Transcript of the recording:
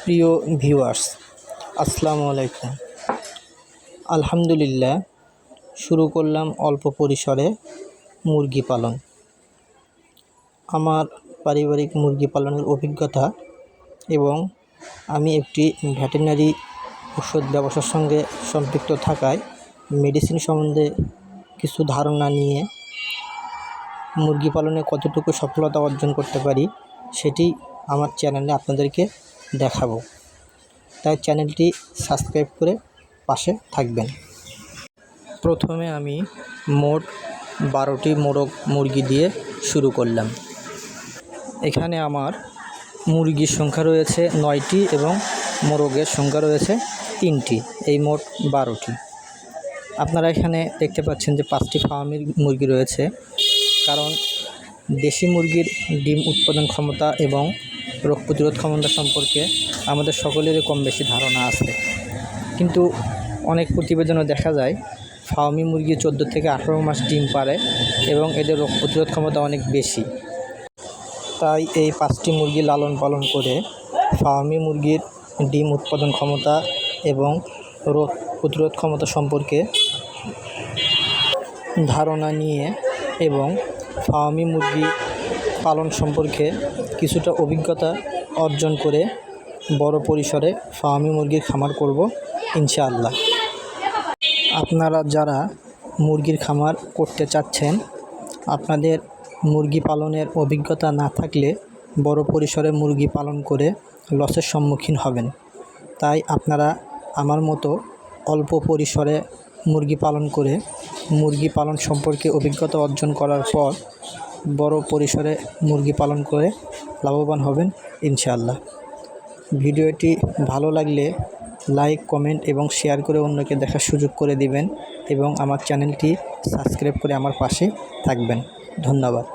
প্রিয় ভিউয়ার্স, আসসালামু আলাইকুম। আলহামদুলিল্লাহ, শুরু করলাম অল্প পরিসরে মুরগি পালন। আমার পারিবারিক মুরগি পালনের অভিজ্ঞতা এবং আমি একটি ভেটেরিনারি ওষুধ ব্যবসার সঙ্গে সম্পৃক্ত থাকায় মেডিসিন সম্বন্ধে কিছু ধারণা নিয়ে মুরগি পালনে কতটুকু সফলতা অর্জন করতে পারি সেটি আমার চ্যানেলে আপনাদেরকে দেখাবো। তাই চ্যানেলটি সাবস্ক্রাইব করে পাশে থাকবেন। প্রথমে আমি মোট 12টি মোরগ মুরগি দিয়ে শুরু করলাম। এখানে আমার মুরগির সংখ্যা রয়েছে 9টি এবং মোরগের সংখ্যা রয়েছে 3টি, এই মোট 12টি। আপনারা এখানে দেখতে পাচ্ছেন যে 5টি ফার্মের মুরগি রয়েছে, কারণ দেশি মুরগির ডিম উৎপাদন ক্ষমতা এবং রোগ প্রতিরোধ ক্ষমতা সম্পর্কে আমাদের সকলেরই কম বেশি ধারণা আছে, কিন্তু অনেক প্রতিবেদনে দেখা যায় ফার্মি মুরগি 14 থেকে 18 মাস ডিম পারে এবং এদের রোগ প্রতিরোধ ক্ষমতা অনেক বেশি। তাই এই 5টি মুরগি লালন পালন করে ফার্মি মুরগির ডিম উৎপাদন ক্ষমতা এবং রোগ প্রতিরোধ ক্ষমতা সম্পর্কে ধারণা নিয়ে এবং ফার্মি মুরগি পালন সম্পর্কে কিছুটা অভিজ্ঞতা অর্জন করে বড় পরিসরে ফার্মি মুরগির খামার করব ইনশাআল্লাহ। আপনারা যারা মুরগির খামার করতে চাচ্ছেন, আপনাদের মুরগি পালনের অভিজ্ঞতা না থাকলে বড় পরিসরে মুরগি পালন করে লসের সম্মুখীন হবেন। তাই আপনারা আমার মতো অল্প পরিসরে মুরগি পালন করে মুরগি পালন সম্পর্কে অভিজ্ঞতা অর্জন করার পর বড় পরিসরে মুরগি পালন করে লাভবান হবেন ইনশাআল্লাহ। ভিডিওটি ভালো লাগলে লাইক, কমেন্ট এবং শেয়ার করে অন্যকে দেখার সুযোগ করে দিবেন এবং আমার চ্যানেলটি সাবস্ক্রাইব করে আমার পাশে থাকবেন। ধন্যবাদ।